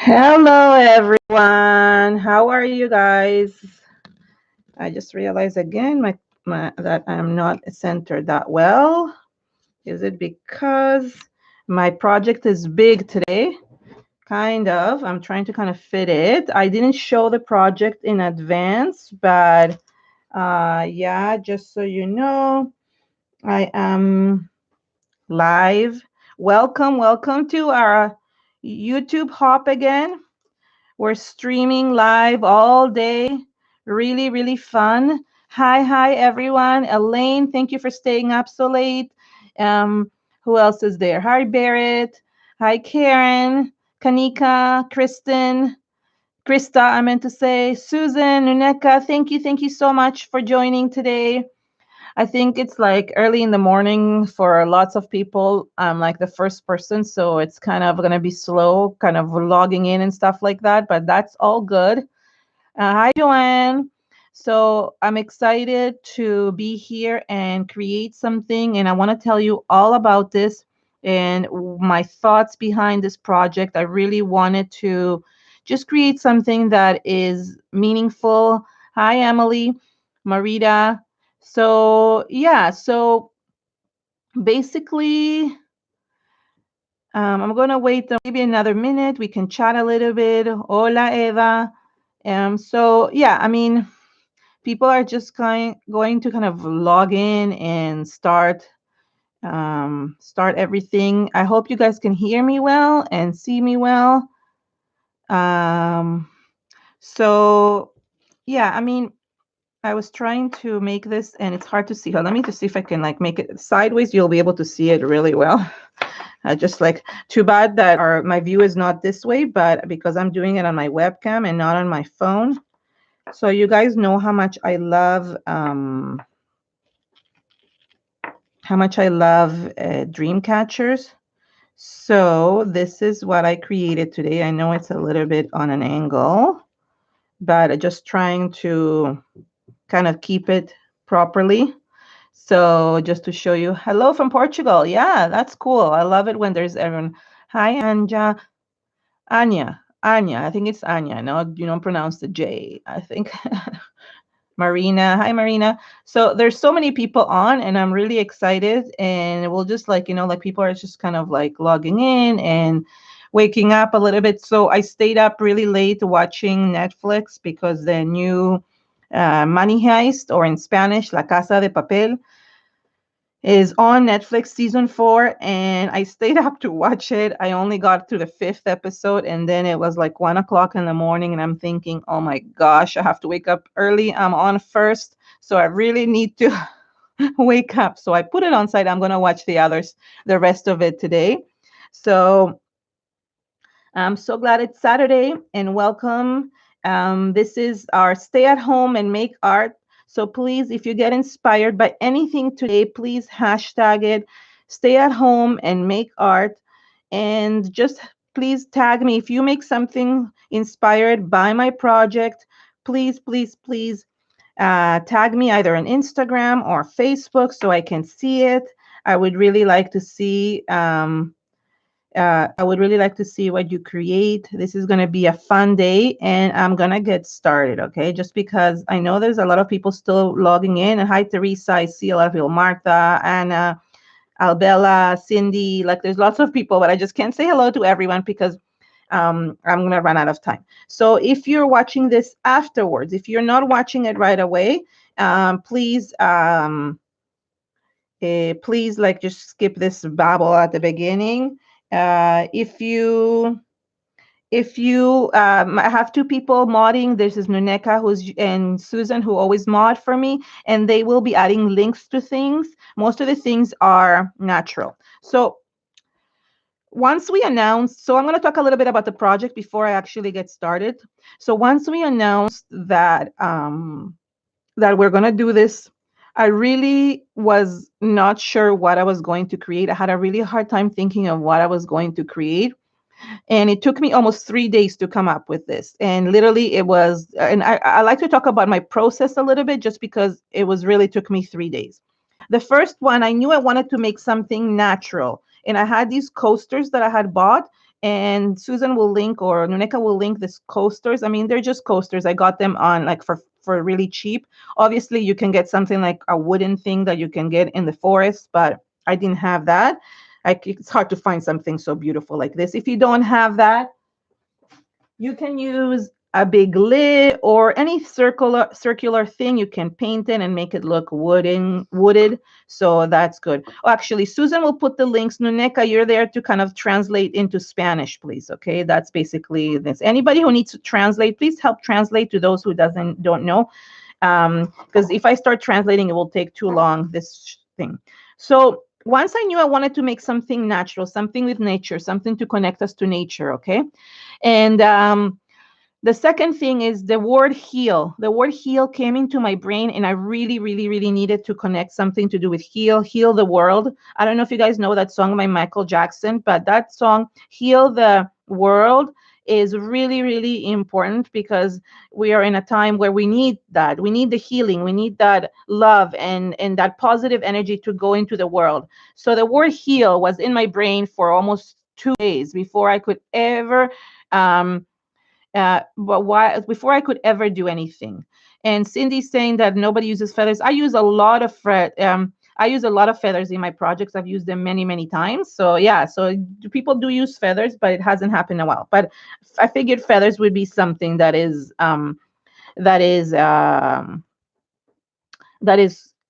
Hello, everyone. How are you guys? I just realized again that I'm not centered that well. Is it because my project is big today? Kind of. I'm trying to kind of fit it. I didn't show the project in advance, but yeah, just so you know, I am live. Welcome to our YouTube hop again. We're streaming live all day. Really fun. Hi, everyone. Elaine, thank you for staying up so late. Um, who else is there? Hi, Barrett. Hi, Karen, Kanika, Kristen, Krista, I meant to say, Susan, Nuneka, thank you so much for joining today. I think it's like early in the morning for lots of people. I'm like the first person, so it's kind of going to be slow, kind of logging in and stuff like that, but that's all good. Hi, Joanne. So I'm excited to be here and create something, and I want to tell you all about this and my thoughts behind this project. I really wanted to just create something that is meaningful. Hi, Emily, Marita. So, yeah, so basically, I'm going to wait maybe another minute. We can chat a little bit. Hola, Eva. So, yeah, I mean, people are just going to kind of log in and start everything. I hope you guys can hear me well and see me well. Um, so yeah, I mean, I was trying to make this and it's hard to see. Let me just see if I can like make it sideways. You'll be able to see it really well. Just like too bad that my view is not this way, but because I'm doing it on my webcam and not on my phone. So you guys know how much I love Dreamcatchers. So this is what I created today. I know it's a little bit on an angle, but just trying to kind of keep it properly. So just to show you, hello from Portugal. Yeah, that's cool. I love it when there's everyone. Hi, Anja. Anya. I think it's Anya. No, you don't pronounce the J. I think Marina. Hi, Marina. So there's so many people on, and I'm really excited. And we'll just like, like people are just kind of like logging in and waking up a little bit. So I stayed up really late watching Netflix because the new Money Heist, or in Spanish, La Casa de Papel, is on Netflix season 4, and I stayed up to watch it. I only got to the 5th episode, and then it was like 1 o'clock in the morning, and I'm thinking, oh my gosh, I have to wake up early. I'm on first, so I really need to wake up. So I put it on site. I'm gonna watch the rest of it today. So I'm so glad it's Saturday and welcome. This is our stay at home and make art. So please, if you get inspired by anything today, please hashtag it, stay at home and make art. And just please tag me if you make something inspired by my project. Please tag me either on Instagram or Facebook so I can see it. I would really like to see. I would really like to see what you create. This is going to be a fun day, and I'm going to get started, okay? Just because I know there's a lot of people still logging in. And hi, Teresa. I see a lot of people. Martha, Anna, Albella, Cindy. Like, there's lots of people, but I just can't say hello to everyone because I'm going to run out of time. So if you're watching this afterwards, if you're not watching it right away, please like just skip this babble at the beginning. If you I have two people modding. This is Nuneka and Susan, who always mod for me, and they will be adding links to things. Most of the things are natural. So once we announced, so I'm going to talk a little bit about the project before I actually get started. So once we announced that we're going to do this, I really was not sure what I was going to create. I had a really hard time thinking of what I was going to create. And it took me almost 3 days to come up with this. And literally it was, and I like to talk about my process a little bit just because it was really took me 3 days. The first one, I knew I wanted to make something natural. And I had these coasters that I had bought, And Susan will link, or Nuneka will link, this coasters. I mean, they're just coasters. I got them on like for really cheap. Obviously, you can get something like a wooden thing that you can get in the forest, but I didn't have that. It's hard to find something so beautiful like this. If you don't have that, you can use a big lid or any circular thing. You can paint it and make it look wooded. So that's good. Oh, actually, Susan will put the links. Nuneka, you're there to kind of translate into Spanish, please. Okay, that's basically this. Anybody who needs to translate, please help translate to those who don't know. Because if I start translating, it will take too long, this thing. So once I knew I wanted to make something natural, something with nature, something to connect us to nature, okay? And the second thing is the word heal. The word heal came into my brain, and I really, really, really needed to connect something to do with heal the world. I don't know if you guys know that song by Michael Jackson, but that song, Heal the World, is really, really important because we are in a time where we need that. We need the healing. We need that love and that positive energy to go into the world. So the word heal was in my brain for almost 2 days before I could ever but why before I could ever do anything. And Cindy's saying that nobody uses feathers. I use a lot of I use a lot of feathers in my projects. I've used them many, many times. So yeah, so people do use feathers, but it hasn't happened in a while. But I figured feathers would be something that is um, that is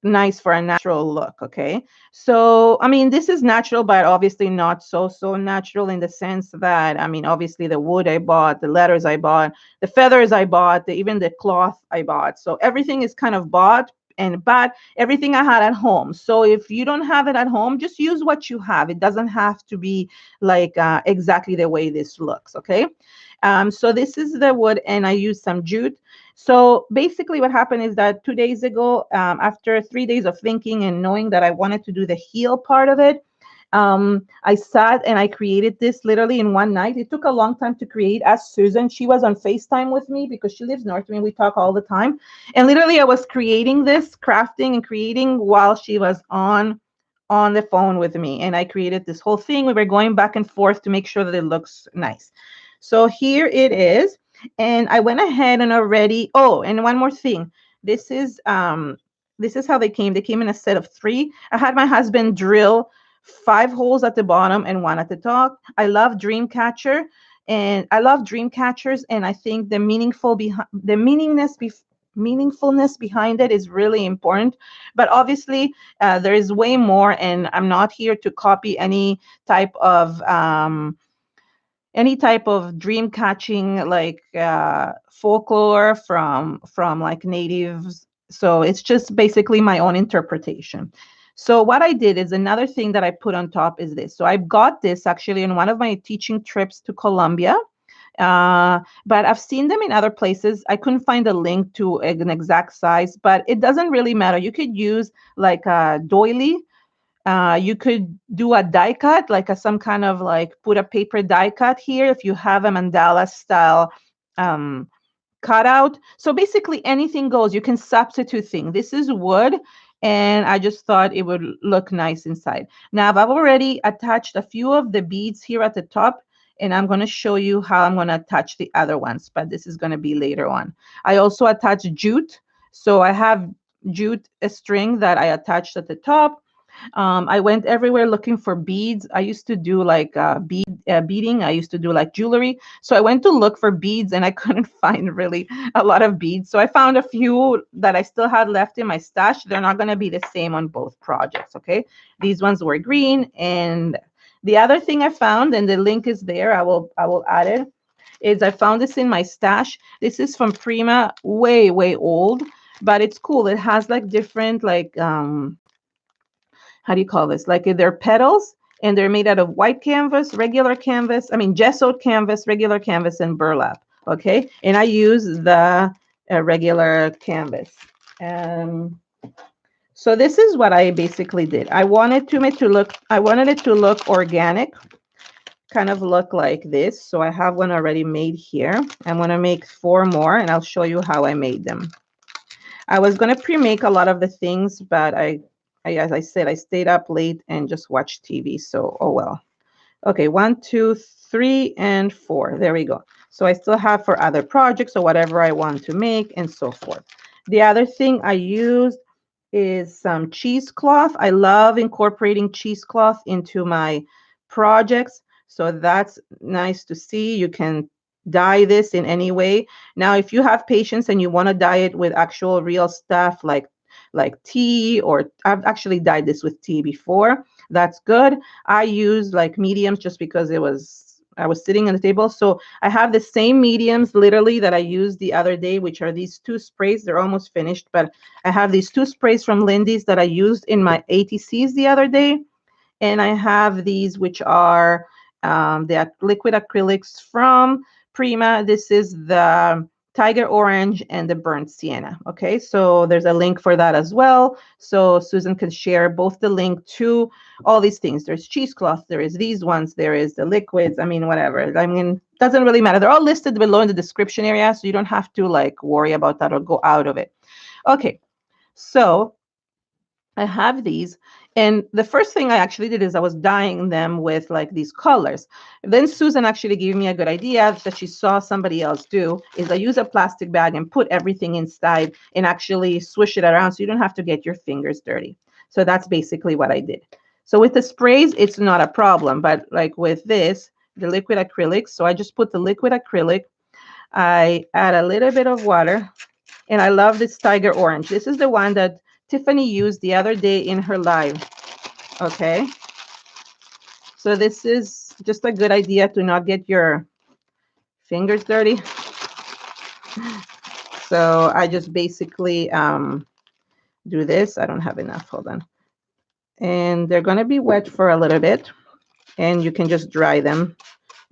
nice for a natural look. Okay, so I mean, this is natural, but obviously not so natural in the sense that, I mean, obviously the wood I bought, the letters I bought, the feathers I bought, even the cloth I bought, so everything is kind of bought, and but everything I had at home. So if you don't have it at home, just use what you have. It doesn't have to be like exactly the way this looks. Okay, so this is the wood, and I used some jute. So basically, what happened is that 2 days ago, after 3 days of thinking and knowing that I wanted to do the heel part of it, I sat and I created this literally in one night. It took a long time to create. As Susan, she was on FaceTime with me because she lives north of me. We talk all the time. And literally, I was creating this, crafting and creating while she was on the phone with me. And I created this whole thing. We were going back and forth to make sure that it looks nice. So here it is. And I went ahead and already, oh, and one more thing. This is how they came. They came in a set of 3. I had my husband drill 5 holes at the bottom and 1 at the top. I love Dreamcatcher, and I love Dreamcatchers, and I think the meaningfulness behind it is really important. But obviously, there is way more, and I'm not here to copy any type of dream catching like folklore from like natives. So it's just basically my own interpretation. So what I did is, another thing that I put on top is this. So I got this actually in one of my teaching trips to Colombia. But I've seen them in other places. I couldn't find a link to an exact size, but it doesn't really matter. You could use like a doily. You could do a die cut, like some kind of like put a paper die cut here if you have a mandala style um, cutout. So basically anything goes. You can substitute things. This is wood, and I just thought it would look nice inside. Now I've already attached a few of the beads here at the top, and I'm going to show you how I'm going to attach the other ones, but this is going to be later on. I also attached jute. So I have jute a string that I attached at the top. I went everywhere looking for beads. I used to do like beading. I used to do like jewelry. So I went to look for beads, and I couldn't find really a lot of beads. So I found a few that I still had left in my stash. They're not going to be the same on both projects. Okay. These ones were green. And the other thing I found, and the link is there, I will add it, is I found this in my stash. This is from Prima, way old, but it's cool. It has like different like how do you call this? Like they're petals, and they're made out of white canvas, regular canvas, I mean, gessoed canvas, regular canvas, and burlap. Okay. And I use the regular canvas. So this is what I basically did. I wanted it to look organic, kind of look like this. So I have one already made here. I'm going to make 4 more, and I'll show you how I made them. I was going to pre-make a lot of the things, but as I said, I stayed up late and just watched TV. So, oh well. Okay, 1, 2, 3, and 4. There we go. So I still have for other projects or whatever I want to make and so forth. The other thing I used is some cheesecloth. I love incorporating cheesecloth into my projects. So that's nice to see. You can dye this in any way. Now, if you have patience and you want to dye it with actual real stuff like tea, or I've actually dyed this with tea before, that's good. I use like mediums just because I was sitting on the table. So I have the same mediums literally that I used the other day, which are these two sprays. They're almost finished, but I have these two sprays from Lindy's that I used in my ATCs the other day. And I have these, which are the liquid acrylics from Prima. This is the tiger orange and the burnt sienna. Okay, so there's a link for that as well. So Susan can share both the link to all these things. There's cheesecloth, there is these ones, there is the liquids. I mean, whatever. I mean, doesn't really matter. They're all listed below in the description area, so you don't have to like worry about that or go out of it. Okay, so I have these. And the first thing I actually did is I was dyeing them with like these colors. Then Susan actually gave me a good idea that she saw somebody else do, is I use a plastic bag and put everything inside and actually swish it around so you don't have to get your fingers dirty. So that's basically what I did. So with the sprays, it's not a problem. But like with this, the liquid acrylics, so I just put the liquid acrylic. I add a little bit of water. And I love this tiger orange. This is the one that Tiffany used the other day in her live. Okay. So this is just a good idea to not get your fingers dirty. So I just basically do this. I don't have enough. Hold on. And they're going to be wet for a little bit. And you can just dry them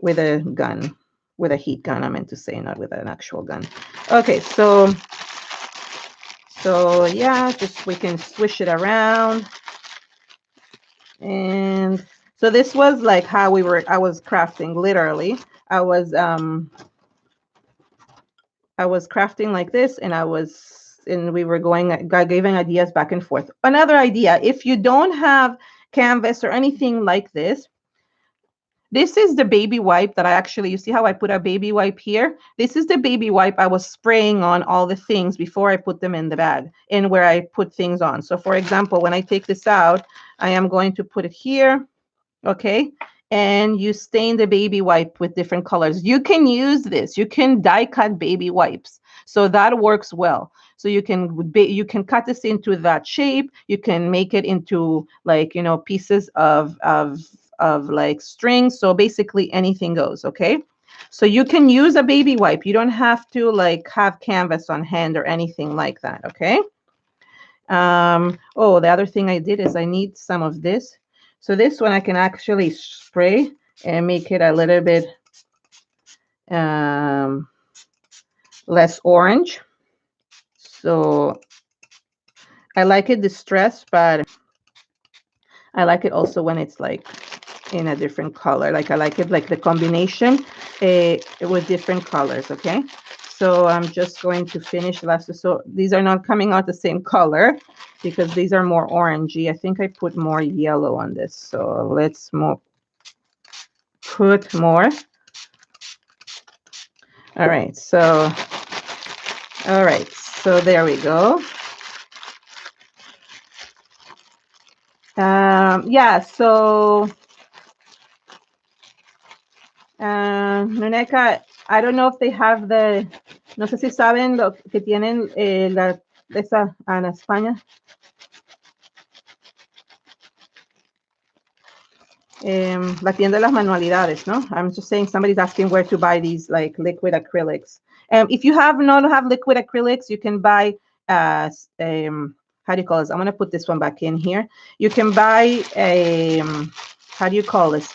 with a gun, with a heat gun, I meant to say, not with an actual gun. Okay, so yeah, just we can swish it around. And so this was like how I was crafting literally. I was crafting like this, and we were giving ideas back and forth. Another idea, if you don't have canvas or anything like this is the baby wipe that you see how I put a baby wipe here? This is the baby wipe I was spraying on all the things before I put them in the bag and where I put things on. So for example, when I take this out, I am going to put it here, okay? And you stain the baby wipe with different colors. You can use this. You can die cut baby wipes. So that works well. So you can cut this into that shape. You can make it into like, pieces of like string. So basically anything goes, okay? So you can use a baby wipe. You don't have to like have canvas on hand or anything like that, okay? Oh, the other thing I did is I need some of this. So this one I can actually spray and make it a little bit less orange. So I like it distressed, but I like it also when it's like in a different color. Like I like it like the combination with different colors, okay? So I'm just going to finish last. So these are not coming out the same color because these are more orangey. I think I put more yellow on this. So let's put more. All right. So there we go. Yeah. So Nuneca, I don't know if they have no sé si saben lo que tienen esa en España. La tienda de las manualidades, no? I'm just saying somebody's asking where to buy these like liquid acrylics. If you not have liquid acrylics, you can buy how do you call this? I'm gonna put this one back in here. You can buy a how do you call this?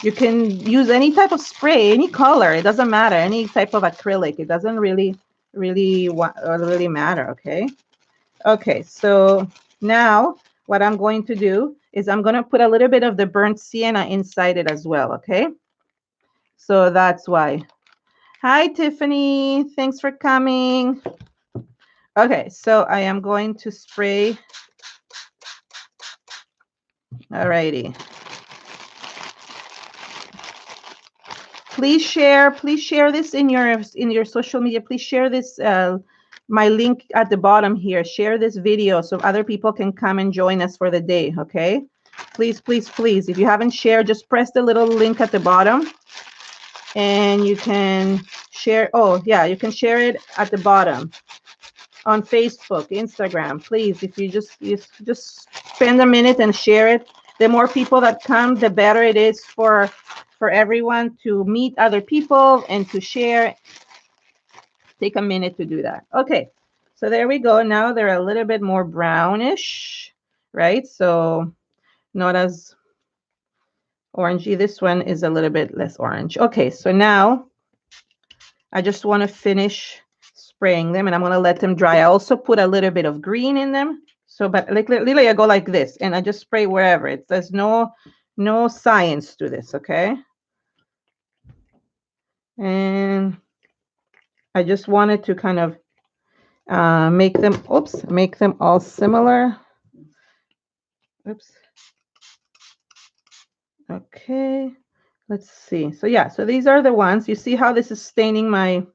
You can use any type of spray, any color. It doesn't matter. Any type of acrylic. It doesn't really matter. Okay. Okay. So now what I'm going to do is I'm going to put a little bit of the burnt sienna inside it as well. Okay. So that's why. Hi, Tiffany. Thanks for coming. Okay. So I am going to spray. All righty. please share this in your social media. Please share this, my link at the bottom here. Share this video so other people can come and join us for the day, okay? Please, please, please. If you haven't shared, just press the little link at the bottom and you can share. Oh, yeah, you can share it at the bottom on Facebook, Instagram. Please, if you just spend a minute and share it. The more people that come, the better it is for everyone to meet other people and to share. Take a minute to do that. Okay, so there we go. Now they're a little bit more brownish, right? So not as orangey. This one is a little bit less orange. Okay, so now I just want to finish spraying them, and I'm going to let them dry. I also put a little bit of green in them. So, but like literally I go like this, and I just spray wherever. There's no science to this, okay? And I just wanted to kind of make them all similar. Oops. Okay, let's see. So yeah, so these are the ones. You see how this is staining my...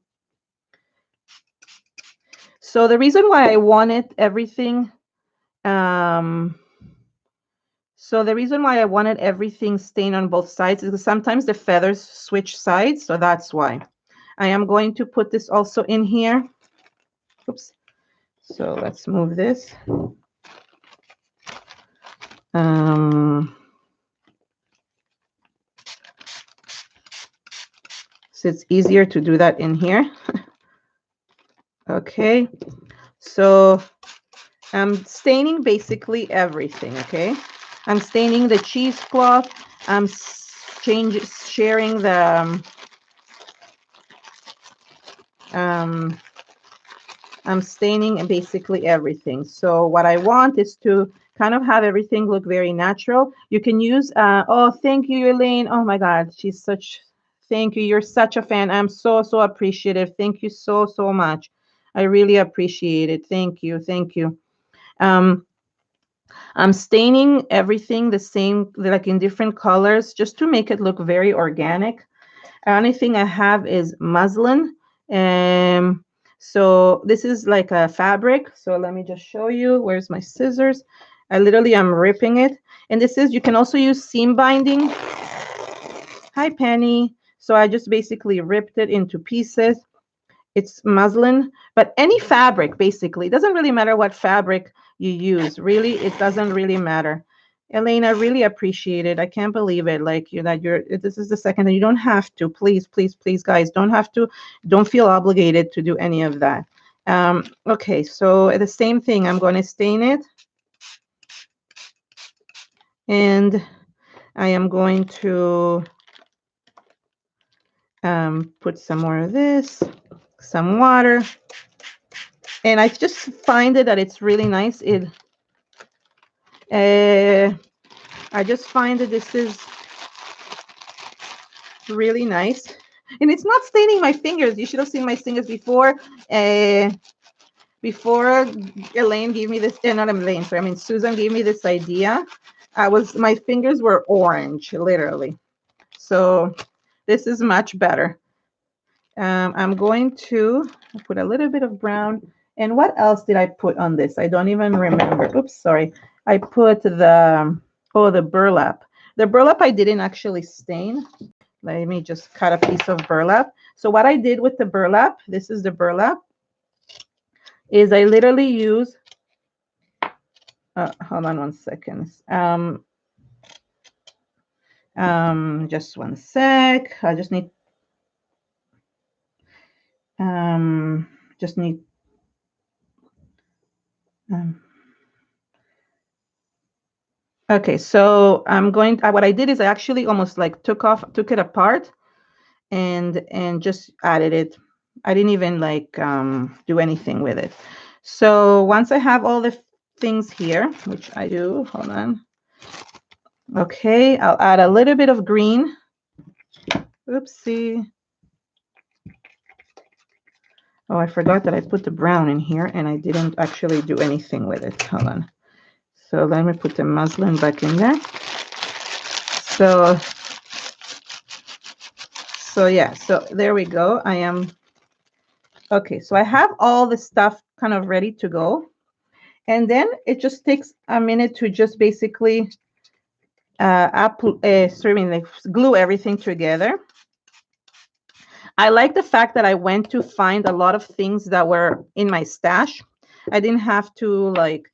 So the reason why I wanted everything, stained on both sides is because sometimes the feathers switch sides, so that's why. I am going to put this also in here. Oops. So let's move this. So it's easier to do that in here. Okay. So I'm staining basically everything, okay? I'm staining the cheesecloth. I'm sharing the... I'm staining basically everything. So what I want is to kind of have everything look very natural. You can use, oh, thank you, Elaine. Oh my God, she's such, thank you. You're such a fan. I'm so, so appreciative. Thank you so, so much. I really appreciate it. Thank you. Thank you. I'm staining everything the same, like in different colors, just to make it look very organic. The only thing I have is muslin. So this is like a fabric. So let me just show you. Where's my scissors? I literally am ripping it. And this is, you can also use seam binding. Hi, Penny. So I just basically ripped it into pieces. It's muslin, but any fabric, basically. It doesn't really matter what fabric you use. Really, it doesn't really matter. Elena, really appreciate it. I can't believe it. Like this is the second, and you don't have to. Please, please, please, guys, don't have to. Don't feel obligated to do any of that. Okay, so the same thing. I'm going to stain it, and I am going to put some more of this, some water, and I just find that it's really nice. I just find that this is really nice, and it's not staining my fingers. You should have seen my fingers before. Before Elaine gave me this, not Elaine, sorry, I mean Susan gave me this idea. My fingers were orange, literally. So this is much better. I'm going to put a little bit of brown. And what else did I put on this? I don't even remember. Oops, sorry. I put the burlap. The burlap I didn't actually stain. Let me just cut a piece of burlap. So what I did with the burlap, this is the burlap, is I literally use, hold on one second. Just one sec. I just need, okay, so what I did is I actually almost like took it apart and just added it. I didn't even like do anything with it. So once I have all the things here, which I do, hold on. Okay, I'll add a little bit of green. Oopsie. Oh, I forgot that I put the brown in here and I didn't actually do anything with it. Hold on. So let me put the muslin back in there. So yeah, so there we go. I am, okay, so I have all the stuff kind of ready to go. And then it just takes a minute to just basically like glue everything together. I like the fact that I went to find a lot of things that were in my stash. I didn't have to like,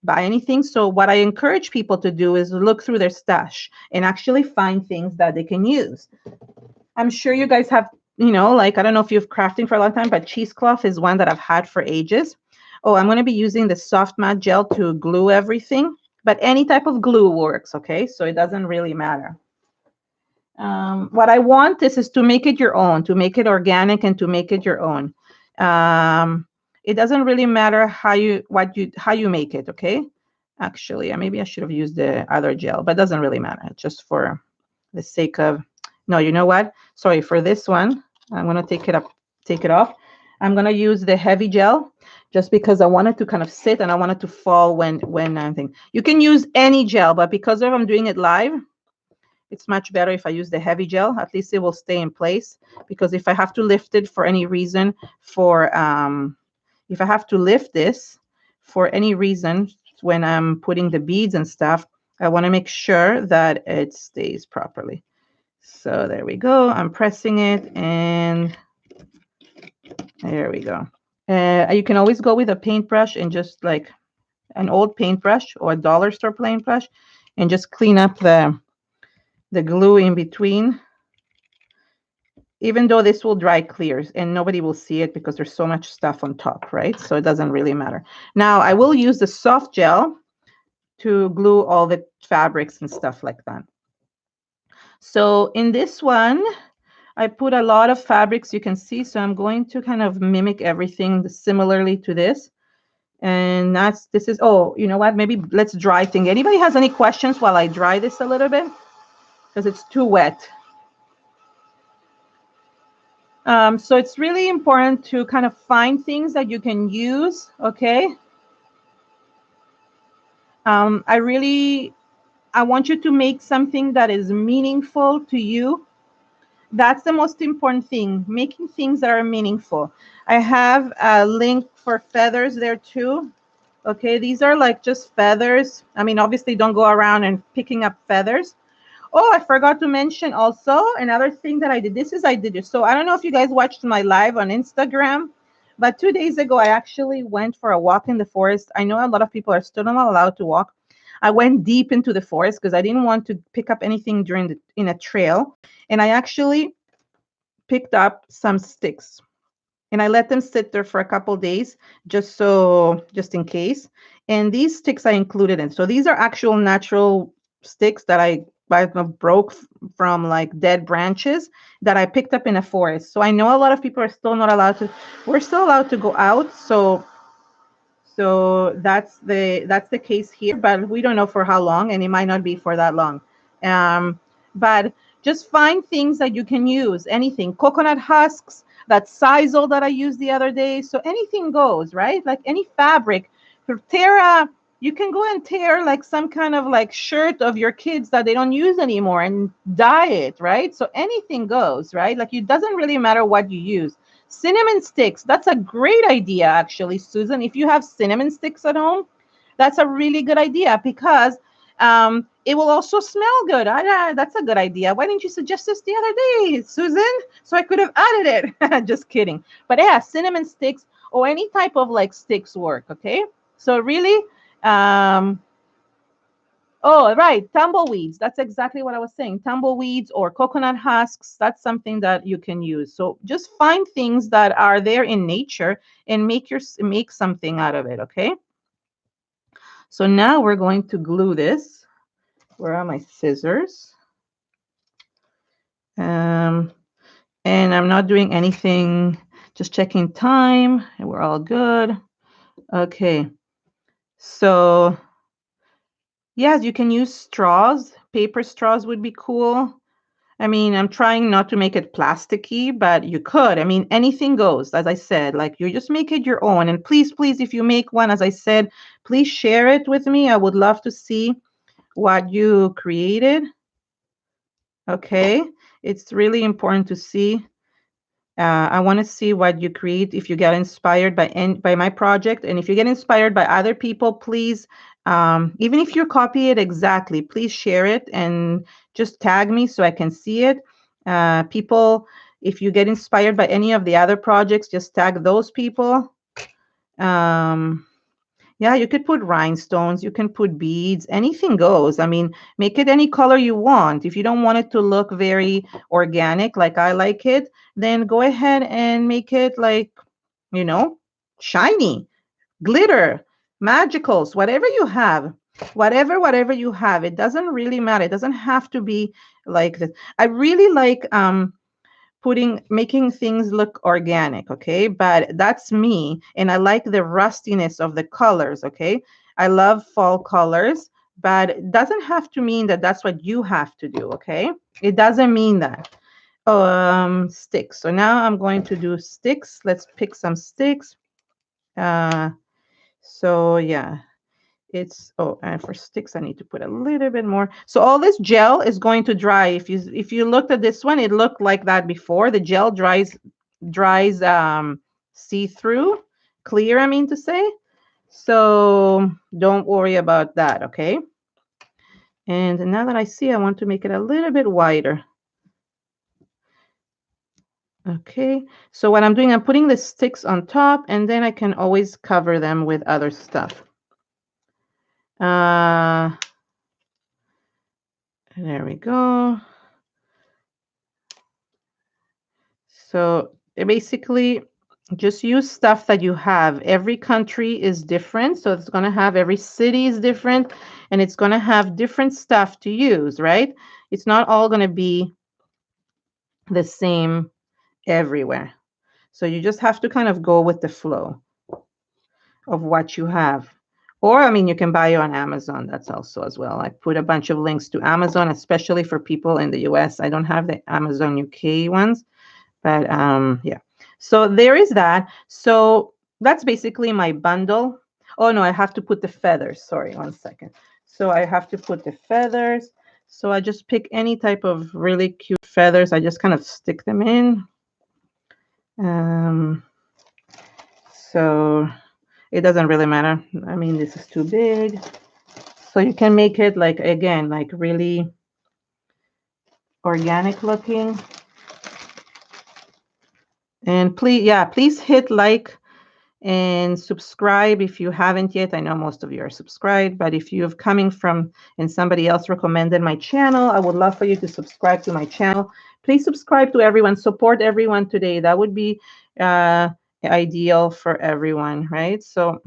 buy anything. So what I encourage people to do is look through their stash and actually find things that they can use. I'm sure you guys have, like, I don't know if you've crafting for a long time, but cheesecloth is one that I've had for ages. Oh, I'm going to be using the soft matte gel to glue everything, but any type of glue works, okay? So it doesn't really matter. What I want is to make it your own, to make it organic and to make it your own. It doesn't really matter how you make it, okay? Actually, maybe I should have used the other gel, but it doesn't really matter. Just for the sake of, no, you know what? Sorry, for this one, I'm gonna take it off. I'm gonna use the heavy gel just because I wanted to kind of sit and I wanted to fall when I think. You can use any gel, but because I'm doing it live, it's much better if I use the heavy gel. At least it will stay in place, because if I have to lift it for any reason, if I have to lift this for any reason when I'm putting the beads and stuff, I want to make sure that it stays properly. So there we go. I'm pressing it and there we go. You can always go with a paintbrush and just like an old paintbrush or a dollar store paintbrush and just clean up the glue in between. Even though this will dry clear and nobody will see it because there's so much stuff on top, right? So it doesn't really matter. Now I will use the soft gel to glue all the fabrics and stuff like that. So in this one, I put a lot of fabrics, you can see. So I'm going to kind of mimic everything similarly to this. And this is, oh, you know what? Maybe let's dry thing. Anybody has any questions while I dry this a little bit? Because it's too wet. So it's really important to kind of find things that you can use, okay? I want you to make something that is meaningful to you. That's the most important thing, making things that are meaningful. I have a link for feathers there too. Okay, these are like just feathers. I mean, obviously don't go around and picking up feathers. Oh, I forgot to mention also another thing that I did. So I don't know if you guys watched my live on Instagram, but 2 days ago, I actually went for a walk in the forest. I know a lot of people are still not allowed to walk. I went deep into the forest because I didn't want to pick up anything in a trail. And I actually picked up some sticks and I let them sit there for a couple days just in case. And these sticks I included in. So these are actual natural sticks that I broke from like dead branches that I picked up in a forest. So I know a lot of people are still not allowed to. We're still allowed to go out. So that's the case here, but we don't know for how long, and it might not be for that long. But just find things that you can use. Anything, coconut husks, that sisal that I used the other day. So anything goes, right? Like any fabric. You can go and tear like some kind of like shirt of your kids that they don't use anymore and dye it, right? So anything goes, right? Like it doesn't really matter what you use. Cinnamon sticks, that's a great idea, actually, Susan. If you have cinnamon sticks at home, that's a really good idea because it will also smell good. That's a good idea. Why didn't you suggest this the other day, Susan? So I could have added it. Just kidding. But yeah, cinnamon sticks or any type of like sticks work, okay? So really, oh, right. Tumbleweeds. That's exactly what I was saying. Tumbleweeds or coconut husks. That's something that you can use. So just find things that are there in nature and make something out of it. Okay. So now we're going to glue this. Where are my scissors? And I'm not doing anything, just checking time. And we're all good. Okay. So yes, you can use straws. Paper straws would be cool. I mean, I'm trying not to make it plasticky, but you could. I mean, anything goes, as I said, like you just make it your own. And please, please, if you make one, as I said, please share it with me. I would love to see what you created. Okay. It's really important to see. I want to see what you create if you get inspired by my project. And if you get inspired by other people, please, even if you copy it exactly, please share it and just tag me so I can see it. People, if you get inspired by any of the other projects, just tag those people. Yeah, you could put rhinestones, you can put beads, anything goes. I mean, make it any color you want. If you don't want it to look very organic like I like it, then go ahead and make it like, you know, shiny, glitter, magicals, whatever you have. Whatever you have. It doesn't really matter. It doesn't have to be like this. I really like making things look organic, okay? But that's me, and I like the rustiness of the colors, okay? I love fall colors, but it doesn't have to mean that that's what you have to do, okay? It doesn't mean that. Sticks. So now I'm going to do sticks. Let's pick some sticks. So yeah, and for sticks I need to put a little bit more. So all this gel is going to dry. If you looked at this one, it looked like that before. The gel dries see-through, clear, I mean to say. So don't worry about that, okay? And now that I see, I want to make it a little bit wider. Okay, so what I'm doing, I'm putting the sticks on top, and then I can always cover them with other stuff. There we go. So basically, just use stuff that you have. Every country is different, so it's going to have, every city is different, and it's going to have different stuff to use, right? It's not all going to be the same everywhere. So you just have to kind of go with the flow of what you have. Or, I mean, you can buy it on Amazon. That's also as well. I put a bunch of links to Amazon, especially for people in the US. I don't have the Amazon UK ones, but yeah. So there is that. So that's basically my bundle. Oh, no, I have to put the feathers. Sorry, one second. So I have to put the feathers. So I just pick any type of really cute feathers. I just kind of stick them in. So it doesn't really matter. I mean, this is too big. So you can make it like, again, like really organic looking. And please hit like and subscribe if you haven't yet. I know most of you are subscribed, but if you're coming from and somebody else recommended my channel, I would love for you to subscribe to my channel. Please subscribe to everyone. Support everyone today. That would be ideal for everyone, right? So,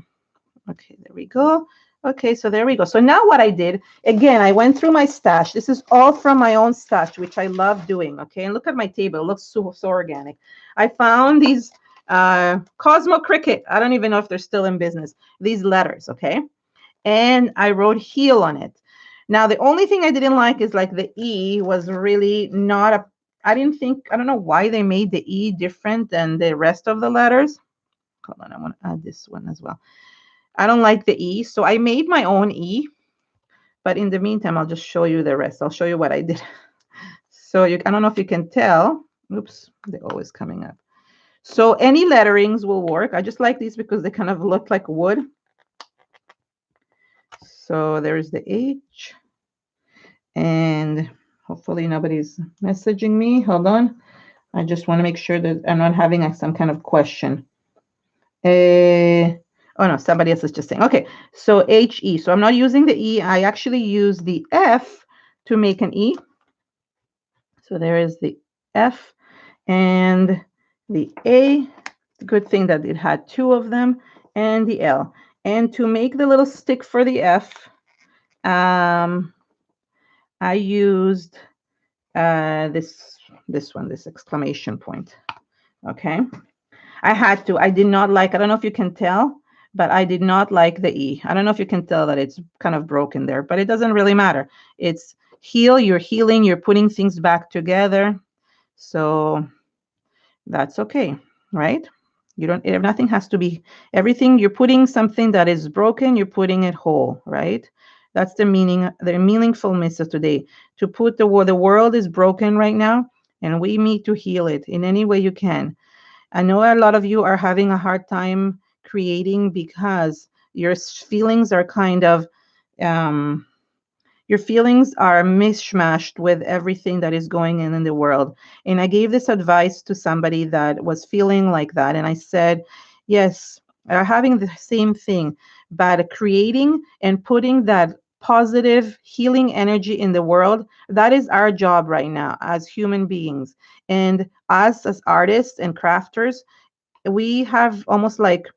okay, there we go. Okay, so there we go. So now what I did, again, I went through my stash. This is all from my own stash, which I love doing, okay? And look at my table. It looks so organic. I found these Cosmo Cricket. I don't even know if they're still in business. These letters, okay? And I wrote heel on it. Now, the only thing I didn't like is like the E was really not a, I don't know why they made the E different than the rest of the letters. Hold on, I want to add this one as well. I don't like the E, so I made my own E. But in the meantime, I'll just show you the rest. I'll show you what I did. So I don't know if you can tell. Oops, they're always coming up. So any letterings will work. I just like these because they kind of look like wood. So there's the H. And hopefully nobody's messaging me. Hold on. I just want to make sure that I'm not having like some kind of question. Oh, no, somebody else is just saying. Okay, so HE. So I'm not using the E. I actually use the F to make an E. So there is the F and the A. Good thing that it had two of them, and the L. And to make the little stick for the F, I used this one, this exclamation point. Okay. I had to. I did not like, I don't know if you can tell, but I did not like the E. I don't know if you can tell that it's kind of broken there, but it doesn't really matter. It's heal, you're healing, you're putting things back together. So that's okay, right? You don't, nothing has to be, everything, you're putting something that is broken, you're putting it whole, right? That's the meaning, the meaningfulness of today. To put the world is broken right now. and we need to heal it in any way you can. I know a lot of you are having a hard time creating because your feelings are kind of um, your feelings are mishmashed with everything that is going on in the world. And I gave this advice to somebody that was feeling like that. And I said, yes, are having the same thing, but creating and putting that positive healing energy in the world, that is our job right now as human beings. And us as artists and crafters, we have almost like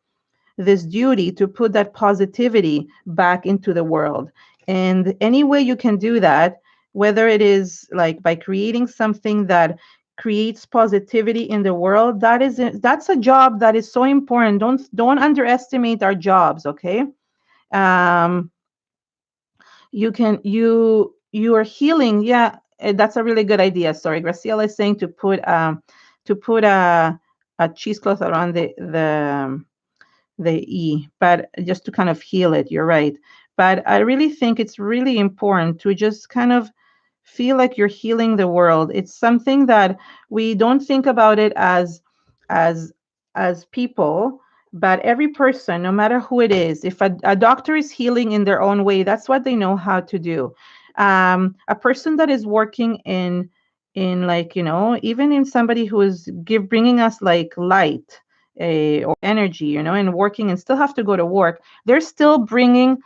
this duty to put that positivity back into the world. And any way you can do that, whether it is like by creating something that creates positivity in the world, that's a job that is so important. Don't underestimate our jobs, okay? Um, you are healing. Yeah, that's a really good idea. Sorry, Graciela is saying to put a cheesecloth around the E, but just to kind of heal it. You're right. But I really think it's really important to just kind of feel like you're healing the world. It's something that we don't think about it as as people, but every person, no matter who it is, if a doctor is healing in their own way, that's what they know how to do. A person that is working in like, even in somebody who is bringing us like light, or energy, and working and still have to go to work, they're still bringing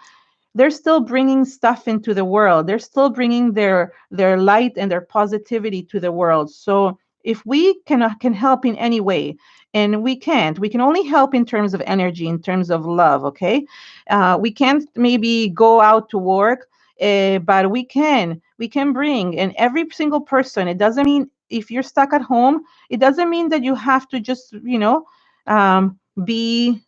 stuff into the world. They're still bringing their light and their positivity to the world. So if we can help in any way, and we can only help in terms of energy, in terms of love, okay? We can't maybe go out to work, but we can bring, and every single person. It doesn't mean if you're stuck at home, it doesn't mean that you have to just um, be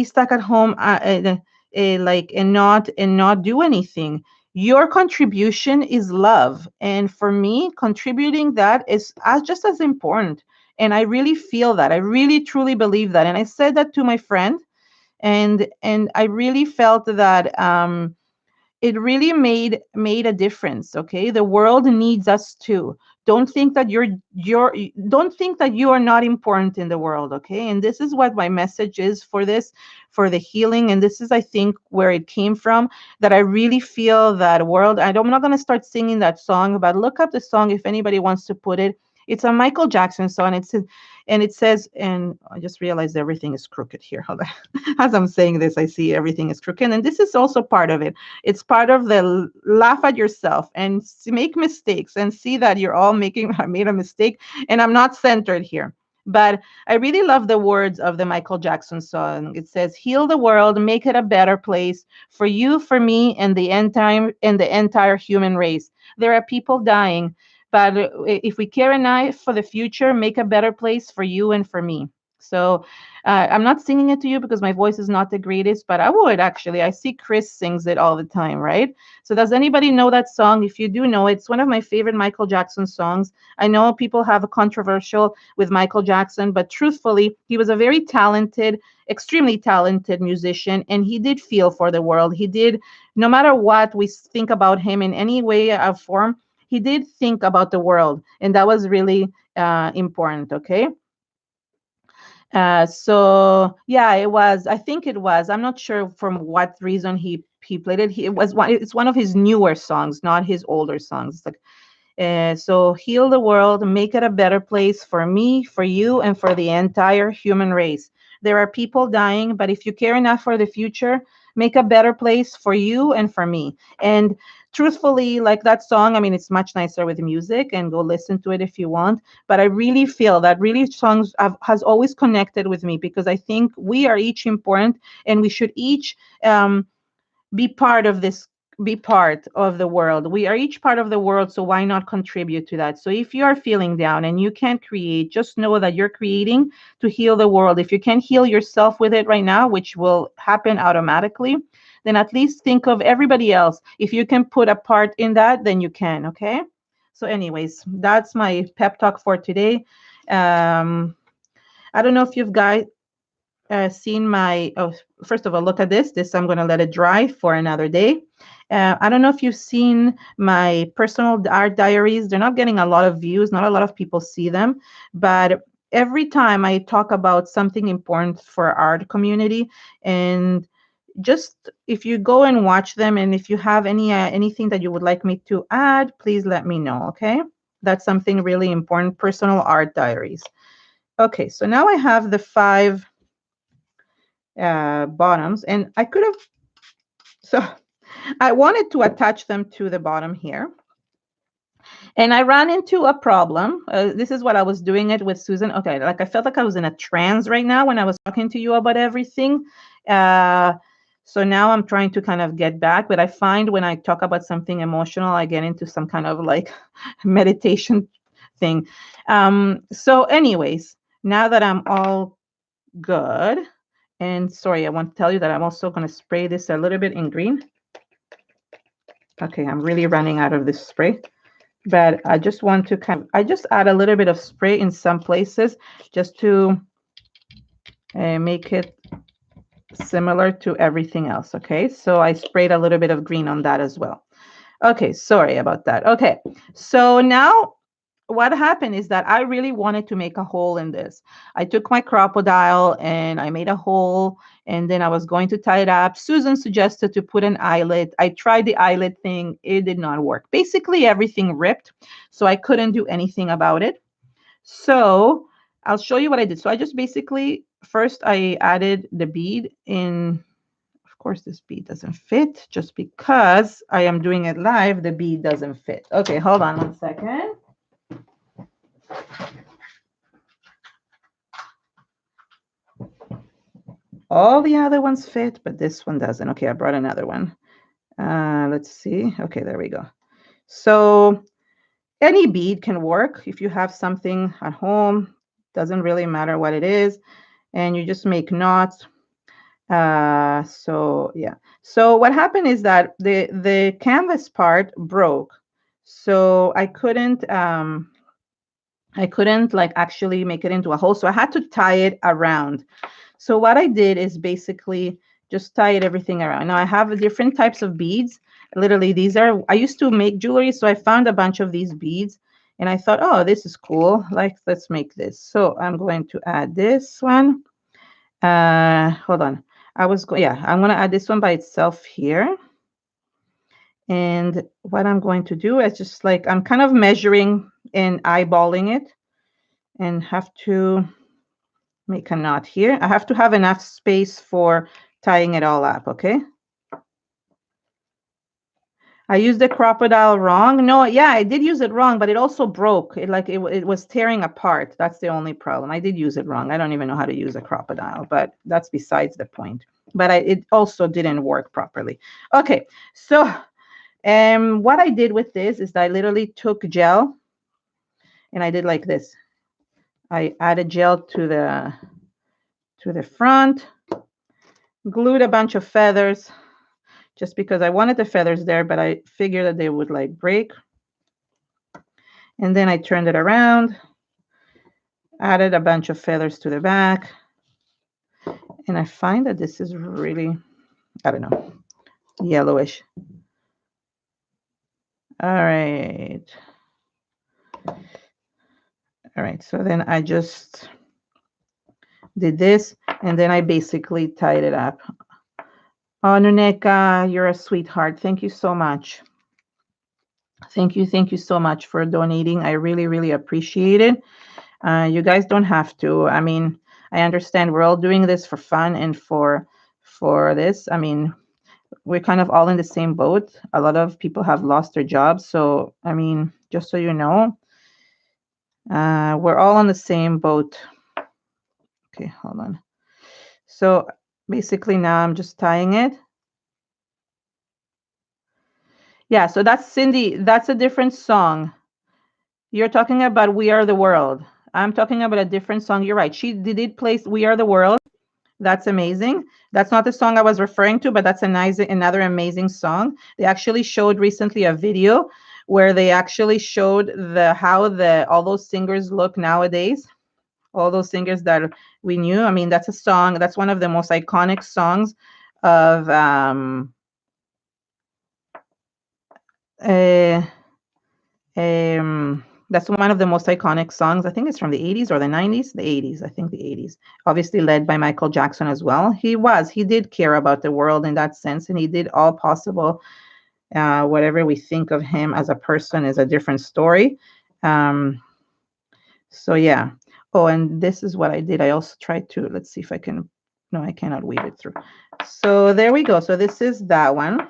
stuck at home, like, and not do anything. Your contribution is love, and for me, contributing that is just as important. And I really feel that. I really truly believe that, and I said that to my friend, and I really felt that it really made a difference. Okay, the world needs us too. Don't think that you are not important in the world. Okay, and this is what my message is for this, for the healing. And this is, I think, where it came from, that I really feel that world. I'm not going to start singing that song, but look up the song if anybody wants to put it. It's a Michael Jackson song. And it says, and I just realized everything is crooked here. Hold on. As I'm saying this, I see everything is crooked, and this is also part of it. It's part of the laugh at yourself and make mistakes and see that you're all making I made a mistake, and I'm not centered here. But I really love the words of the Michael Jackson song. It says, "Heal the world, make it a better place for you, for me, and the entire human race. There are people dying, but if we care enough for the future, make a better place for you and for me." So I'm not singing it to you because my voice is not the greatest, but I would actually. I see Chris sings it all the time, right? So does anybody know that song? If you do know it, it's one of my favorite Michael Jackson songs. I know people have a controversial with Michael Jackson, but truthfully, he was a very talented, extremely talented musician, and he did feel for the world. He did, no matter what we think about him in any way or form, he did think about the world, and that was really important. Okay. So yeah, it was. I think it was. I'm not sure from what reason he played it. It was one. It's one of his newer songs, not his older songs. It's like, so heal the world, make it a better place for me, for you, and for the entire human race. There are people dying, but if you care enough for the future, make a better place for you and for me. And truthfully, like that song, I mean, it's much nicer with music, and go listen to it if you want. But I really feel that really songs has always connected with me, because I think we are each important, and we should each be part of this, be part of the world. We are each part of the world, so why not contribute to that? So if you are feeling down and you can't create, just know that you're creating to heal the world. If you can't heal yourself with it right now, which will happen automatically, then at least think of everybody else. If you can put a part in that, then you can. Okay. So anyways, that's my pep talk for today. I don't know if you've guys seen my, oh, first of all, look at this. I'm going to let it dry for another day. I don't know if you've seen my personal art diaries. They're not getting a lot of views. Not a lot of people see them. But every time I talk about something important for art community, and just if you go and watch them, and if you have anything that you would like me to add, please let me know. Okay, that's something really important. Personal art diaries. Okay, so now I have the 5 bottoms, and I could have, so I wanted to attach them to the bottom here, and I ran into a problem. This is what I was doing it with Susan. Okay, like I felt like I was in a trance right now when I was talking to you about everything. So now I'm trying to kind of get back, but I find when I talk about something emotional, I get into some kind of like meditation thing. So anyways, now that I'm all good, and sorry, I want to tell you that I'm also going to spray this a little bit in green. Okay, I'm really running out of this spray, but I just want to I just add a little bit of spray in some places just to make it similar to everything else. Okay, so I sprayed a little bit of green on that as well. Okay, sorry about that. Okay, so now what happened is that I really wanted to make a hole in this. I took my crocodile and I made a hole, and then I was going to tie it up. Susan suggested to put an eyelet. I tried the eyelet thing. It did not work. Basically, everything ripped, so I couldn't do anything about it. So I'll show you what I did. So I just basically, first I added the bead in. Of course, this bead doesn't fit. Just because I am doing it live, the bead doesn't fit. Okay, hold on 1 second. All the other ones fit, but this one doesn't. Okay, I brought another one. Let's see. Okay, there we go. So any bead can work if you have something at home. Doesn't really matter what it is. And you just make knots. So yeah. So what happened is that the canvas part broke. So I couldn't like actually make it into a hole. So I had to tie it around. So what I did is basically just tied everything around. Now I have different types of beads. Literally, these are, I used to make jewelry, so I found a bunch of these beads and I thought, oh, this is cool. Like, let's make this. So I'm going to add this one. Hold on. I'm going to add this one by itself here. And what I'm going to do is just like, I'm kind of measuring and eyeballing it and have to make a knot here. I have to have enough space for tying it all up, okay? I used the crocodile wrong. No, yeah, I did use it wrong, but it also broke. It was tearing apart. That's the only problem. I did use it wrong. I don't even know how to use a crocodile, but that's besides the point. But it also didn't work properly. Okay, so what I did with this is I literally took gel and I did like this. I added gel to the front, glued a bunch of feathers just because I wanted the feathers there, but I figured that they would like break. And then I turned it around, added a bunch of feathers to the back. And I find that this is really, I don't know, yellowish. All right. All right, so then I just did this, and then I basically tied it up. Oh, Nuneka, you're a sweetheart. Thank you so much. Thank you so much for donating. I really, really appreciate it. You guys don't have to. I mean, I understand we're all doing this for fun and for this. I mean, we're kind of all in the same boat. A lot of people have lost their jobs. So, I mean, just so you know, we're all on the same boat. Okay, hold on. So basically now I'm just tying it. Yeah, so that's Cindy. That's a different song. You're talking about We Are the World. I'm talking about a different song. You're right. She did play We Are the World. That's amazing. That's not the song I was referring to, but that's another amazing song. They actually showed recently a video where they actually showed how all those singers look nowadays. all those singers that we knew. I mean, that's a song. That's one of the most iconic songs of uh, that's one of the most iconic songs. I think it's from the 80s or the 90s. The 80s, I think the 80s. Obviously led by Michael Jackson as well. He did care about the world in that sense, and he did all possible. Whatever we think of him as a person is a different story. So yeah. Oh, and this is what I did. I also tried to, let's see if I can, no, I cannot weave it through. So there we go. So this is that one.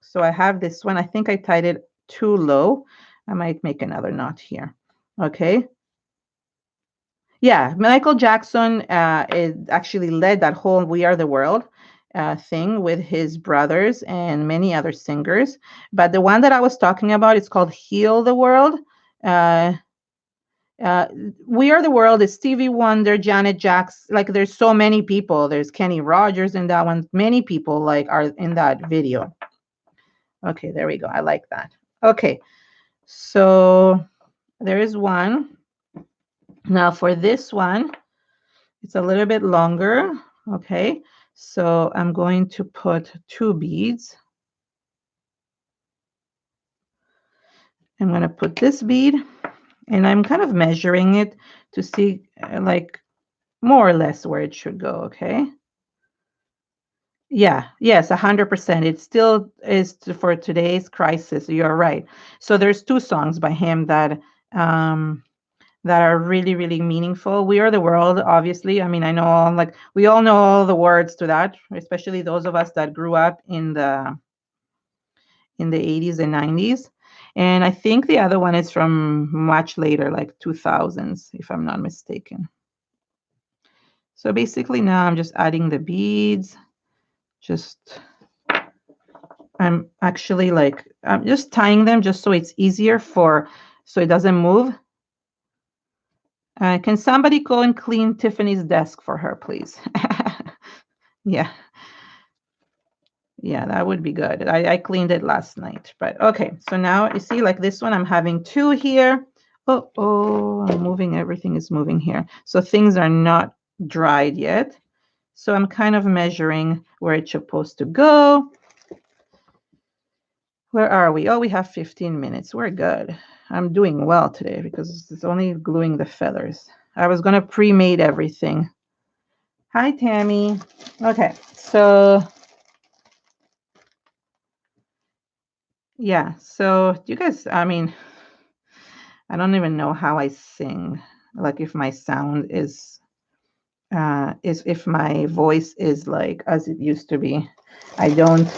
So I have this one. I think I tied it too low. I might make another knot here. Okay. Yeah, Michael Jackson actually led that whole "We Are the World" thing with his brothers and many other singers. But the one that I was talking about, it's called "Heal the World." Uh, uh, "We Are the World" is Stevie Wonder, Janet Jackson. Like, there's so many people. There's Kenny Rogers in that one. Many people like are in that video. Okay, there we go. I like that. Okay, so there is one. Now for this one, it's a little bit longer. Okay, so I'm going to put 2 beads. I'm going to put this bead, and I'm kind of measuring it to see like more or less where it should go. Okay. Yeah, yes, 100%. It still is for today's crisis. You're right. So there's 2 songs by him um, that are really, really meaningful. "We Are the World," obviously. I mean, I know, like, we all know all the words to that, especially those of us that grew up in the 80s and 90s. And I think the other one is from much later, like 2000s, if I'm not mistaken. So basically now I'm just adding the beads. I'm actually like, I'm just tying them just so it's easier so it doesn't move. Can somebody go and clean Tiffany's desk for her, please? Yeah. Yeah, that would be good. I cleaned it last night, but okay. So now you see, like this one, I'm having 2 here. I'm moving. Everything is moving here. So things are not dried yet. So I'm kind of measuring where it's supposed to go. Where are we? Oh, we have 15 minutes. We're good. I'm doing well today because it's only gluing the feathers. I was going to pre-made everything. Hi, Tammy. Okay, so yeah, so you guys, I mean, I don't even know how I sing. Like, if my sound is if my voice is like as it used to be. I don't.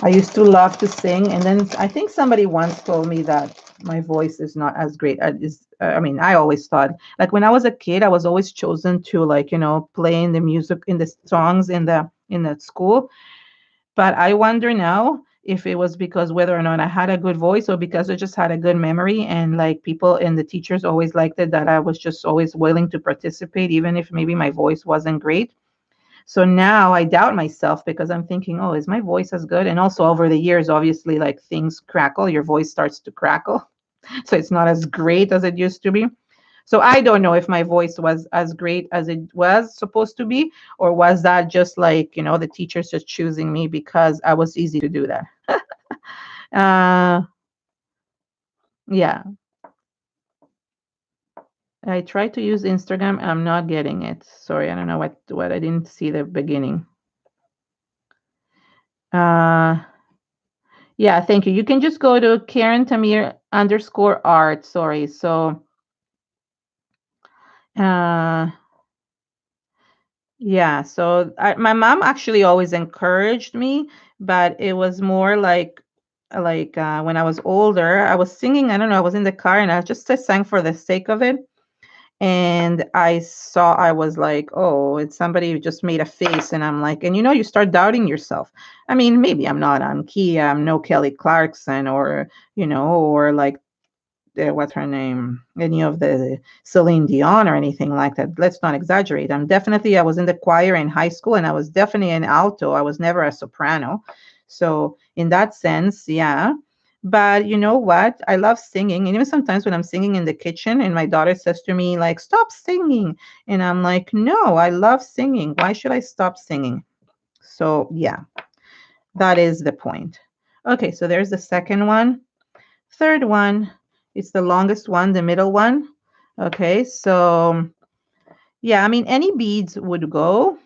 I used to love to sing, and then I think somebody once told me that my voice is not as great as I mean, I always thought, like, when I was a kid, I was always chosen to, like, play in the music, in the songs in the school. But I wonder now if it was because whether or not I had a good voice, or because I just had a good memory, and like people and the teachers always liked it, that I was just always willing to participate, even if maybe my voice wasn't great. So now I doubt myself because I'm thinking, oh, is my voice as good? And also over the years, obviously, like, things crackle, your voice starts to crackle. So it's not as great as it used to be. So I don't know if my voice was as great as it was supposed to be, or was that just like, the teachers just choosing me because I was easy to do that. Yeah. I tried to use Instagram. I'm not getting it. Sorry, I don't know what I didn't see the beginning. Yeah, thank you. You can just go to Karen Tamir _art. Sorry. So yeah, so my mom actually always encouraged me, but it was more like when I was older, I was singing. I don't know. I was in the car and I just sang for the sake of it. And I was like, oh, it's somebody who just made a face. And I'm like, and you start doubting yourself. I mean, maybe I'm not on key. I'm no Kelly Clarkson, or like, what's her name? Any of the Celine Dion or anything like that. Let's not exaggerate. I was in the choir in high school, and I was definitely an alto. I was never a soprano. So in that sense, yeah. But you know what? I love singing. And even sometimes when I'm singing in the kitchen and my daughter says to me, like, stop singing. And I'm like, no, I love singing. Why should I stop singing? So yeah, that is the point. Okay, so there's the second one. Third one, it's the longest one, the middle one. Okay, so yeah, I mean, any beads would go.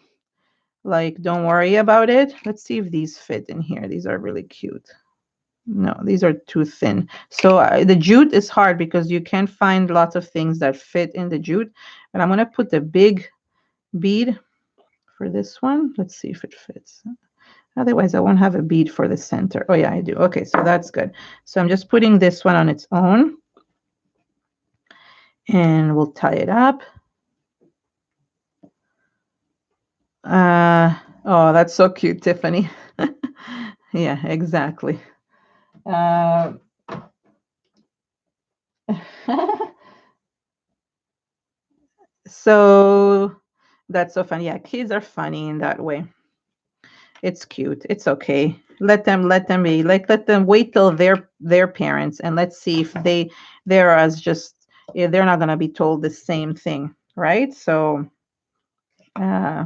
Like, don't worry about it. Let's see if these fit in here. These are really cute. No, these are too thin. So the jute is hard because you can't find lots of things that fit in the jute. But I'm going to put the big bead for this one. Let's see if it fits. Otherwise, I won't have a bead for the center. Oh, yeah, I do. Okay, so that's good. So I'm just putting this one on its own. And we'll tie it up. Oh, that's so cute, Tiffany. Yeah, exactly. So that's so funny. Yeah, kids are funny in that way. It's cute. It's okay. Let them be. Like, let them wait till their parents, and let's see if they're as just, they're not gonna be told the same thing, right? So uh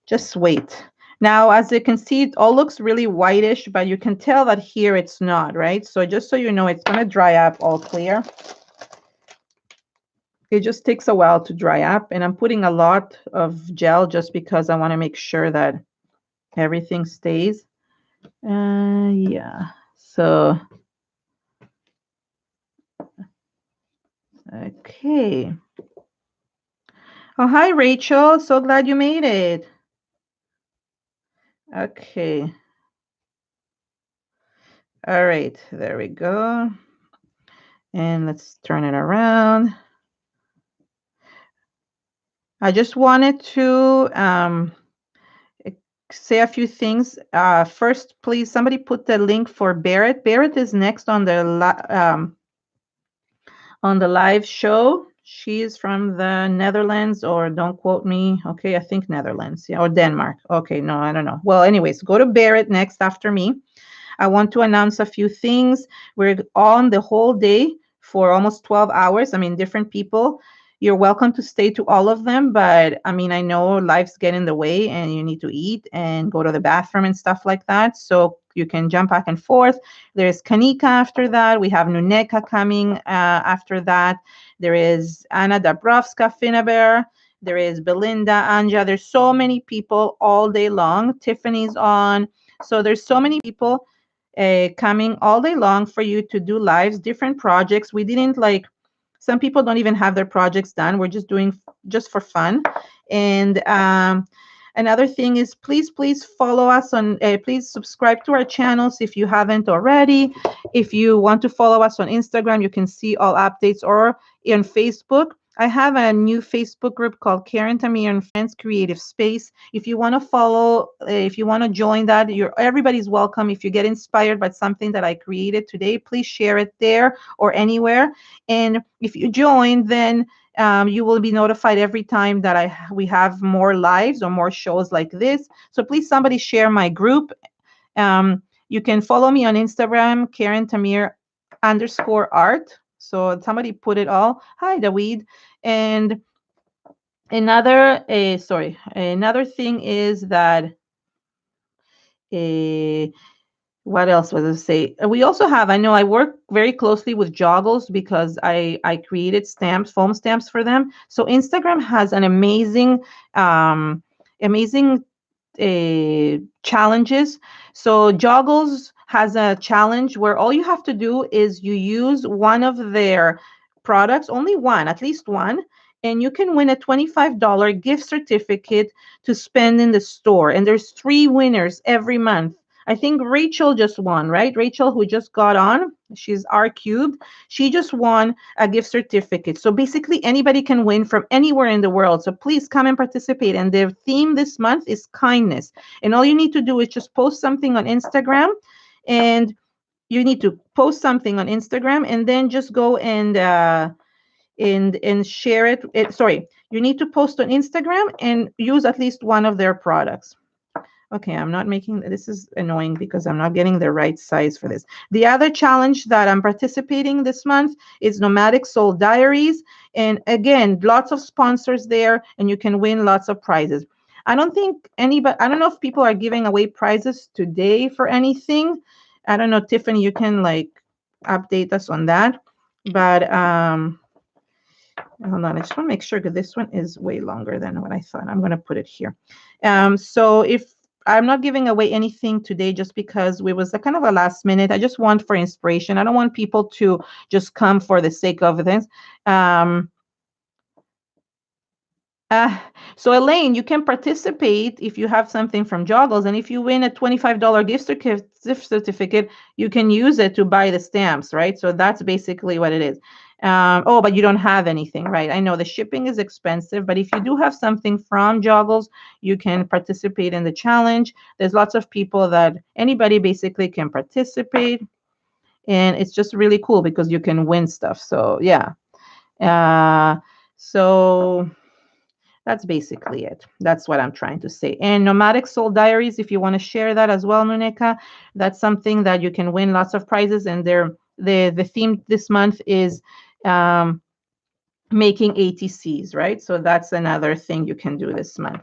just wait. Now, as you can see, it all looks really whitish, but you can tell that here it's not, right? So just so you know, it's gonna dry up all clear. It just takes a while to dry up, and I'm putting a lot of gel just because I want to make sure that everything stays. Yeah. So, okay. Oh, hi, Rachel. So glad you made it. Okay. All right. There we go. And let's turn it around. I just wanted to say a few things. First, please, somebody put the link for Barrett. Barrett is next on the live show. She's from the Netherlands, or don't quote me. Okay, I think Netherlands, yeah, or Denmark. Okay, no, I don't know. Well, anyways, go to Barrett next after me. I want to announce a few things. We're on the whole day for almost 12 hours. I mean, different people. You're welcome to stay to all of them, but I mean, I know lives get in the way and you need to eat and go to the bathroom and stuff like that. So you can jump back and forth. There's Kanika after that. We have Nuneka coming after that. There is Anna Dabrowska, Finnabair. There is Belinda, Anja. There's so many people all day long. Tiffany's on. So there's so many people coming all day long for you to do lives, different projects. We didn't like, some people don't even have their projects done. We're just doing just for fun. And another thing is, please follow us on, please subscribe to our channels if you haven't already. If you want to follow us on Instagram, you can see all updates, or in Facebook. I have a new Facebook group called Karen Tamir and Friends Creative Space. If you want to follow, if you want to join that, everybody's welcome. If you get inspired by something that I created today, please share it there or anywhere. And if you join, then you will be notified every time that we have more lives or more shows like this. So please, somebody share my group. You can follow me on Instagram, Karen Tamir _art. So somebody put it all. Hi, Daweed. And another thing is that what else was I say? We also have, I know I work very closely with Joggles because I created stamps, foam stamps for them. So Instagram has an amazing challenges. So Joggles has a challenge where all you have to do is you use one of their products, only one, at least one, and you can win a $25 gift certificate to spend in the store. And there's 3 winners every month. I think Rachel just won, right? Rachel, who just got on, she's R cubed. She just won a gift certificate. So basically, anybody can win from anywhere in the world. So please come and participate. And the theme this month is kindness. And all you need to do is just post something on Instagram, and you need to post something on Instagram, and then just go and share it. Sorry, you need to post on Instagram and use at least one of their products. Okay, I'm not making, this is annoying because I'm not getting the right size for this. The other challenge that I'm participating this month is Nomadic Soul Diaries. And again, lots of sponsors there, and you can win lots of prizes. I don't think anybody, I don't know if people are giving away prizes today for anything. I don't know, Tiffany, you can like update us on that. But hold on, I just want to make sure because this one is way longer than what I thought. I'm going to put it here. So if I'm not giving away anything today just because we was a kind of a last minute, I just want for inspiration. I don't want people to just come for the sake of things. Um, uh, so Elaine, you can participate if you have something from Joggles, and if you win a $25 gift certificate, you can use it to buy the stamps, right? So that's basically what it is. Oh, but you don't have anything, right? I know the shipping is expensive, but if you do have something from Joggles, you can participate in the challenge. There's lots of people that anybody basically can participate, and it's just really cool because you can win stuff. So yeah. So that's basically it. That's what I'm trying to say. And Nomadic Soul Diaries, if you want to share that as well, Nuneka, that's something that you can win lots of prizes. And the theme this month is making ATCs, right? So that's another thing you can do this month.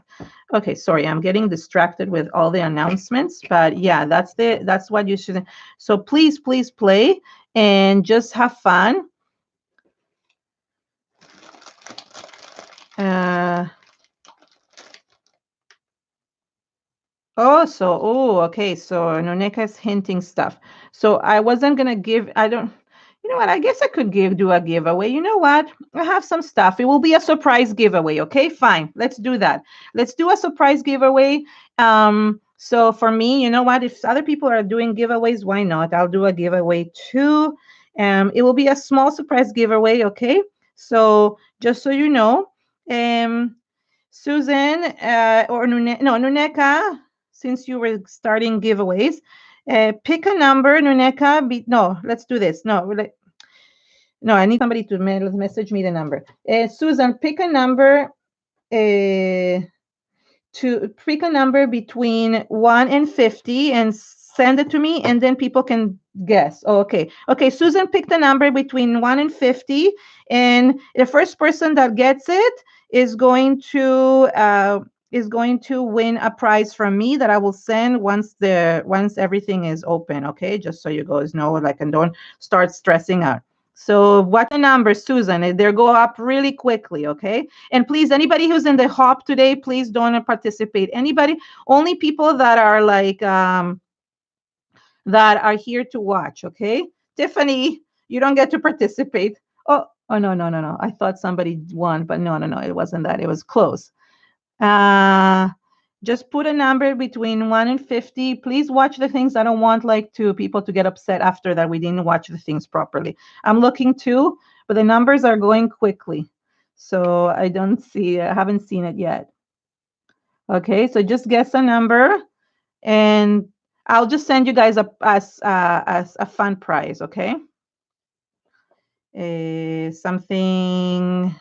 Okay, sorry, I'm getting distracted with all the announcements, but yeah, that's what you should. So please, please play and just have fun. Okay. So Noneka's hinting stuff. So I wasn't gonna give, I don't, you know what? I guess I could do a giveaway. You know what? I have some stuff. It will be a surprise giveaway. Okay, fine. Let's do that. Let's do a surprise giveaway. So for me, you know what? If other people are doing giveaways, why not? I'll do a giveaway too. It will be a small surprise giveaway. Okay. So just so you know, Susan or Nuneka, since you were starting giveaways, pick a number, Nuneka. No, let's do this. No, I need somebody to message me the number. Susan, pick a number. To pick a number between 1 and 50 and send it to me, and then people can guess. Oh, okay. Okay, Susan picked a number between 1 and 50, and the first person that gets it is going to win a prize from me that I will send once everything is open. Okay, just so you guys know, like, and don't start stressing out. So what a number, Susan? They go up really quickly, okay? And please, anybody who's in the hop today, please don't participate. Anybody, only people that are like that are here to watch, okay? Tiffany, you don't get to participate. Oh no. I thought somebody won, but no, it wasn't that. It was close. Just put a number between 1 and 50. Please watch the things. I don't want like people to get upset after that we didn't watch the things properly. I'm looking too, but the numbers are going quickly. So I haven't seen it yet. Okay, so just guess a number and I'll just send you guys a fun prize, okay? Something,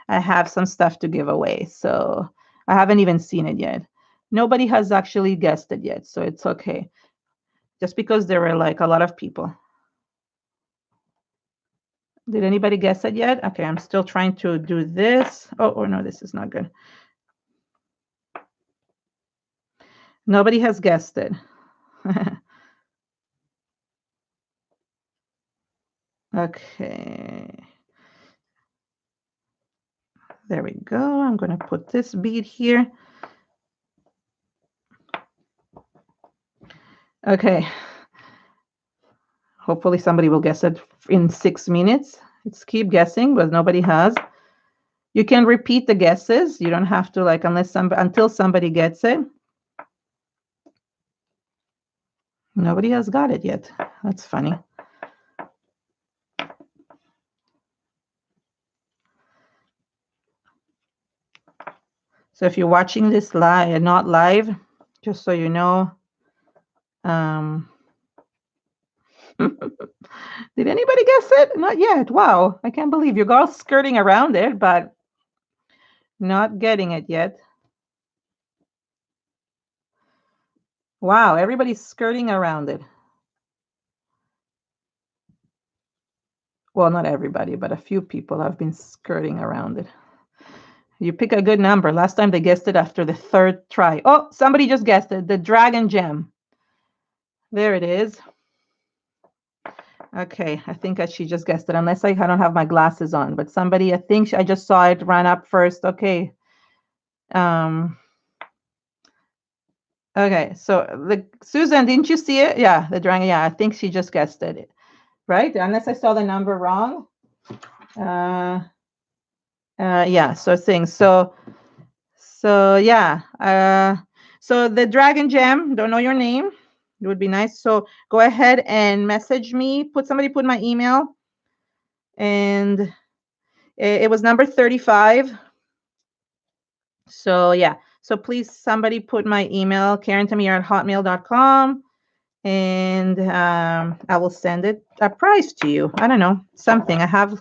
I have some stuff to give away, so I haven't even seen it yet. Nobody has actually guessed it yet, so it's okay. Just because there were like a lot of people. Did anybody guess it yet? Okay, I'm still trying to do this. Oh no, this is not good. Nobody has guessed it. Okay. There we go. I'm going to put this bead here. Okay. Hopefully somebody will guess it in 6 minutes. Let's keep guessing, but nobody has. You can repeat the guesses. You don't have to until somebody gets it. Nobody has got it yet. That's funny. So if you're watching this live and not live, just so you know, did anybody guess it? Not yet. Wow, I can't believe your girl's skirting around it, but not getting it yet. Wow, everybody's skirting around it. Well, not everybody, but a few people have been skirting around it. You pick a good number. Last time they guessed it after the third try. Oh, somebody just guessed it. The dragon gem. There it is. Okay, I think she just guessed it, unless I don't have my glasses on. But somebody, I think I just saw it run up first. Okay. Okay, so Susan, didn't you see it? Yeah, the dragon. Yeah, I think she just guessed it, right? Unless I saw the number wrong. Yeah. So things. So yeah. So the dragon gem. Don't know your name. It would be nice. So go ahead and message me. Somebody put my email, and it was number 35. So yeah. So please, somebody put my email, KarenTamir@hotmail.com, and I will send a prize to you. I don't know, something. I have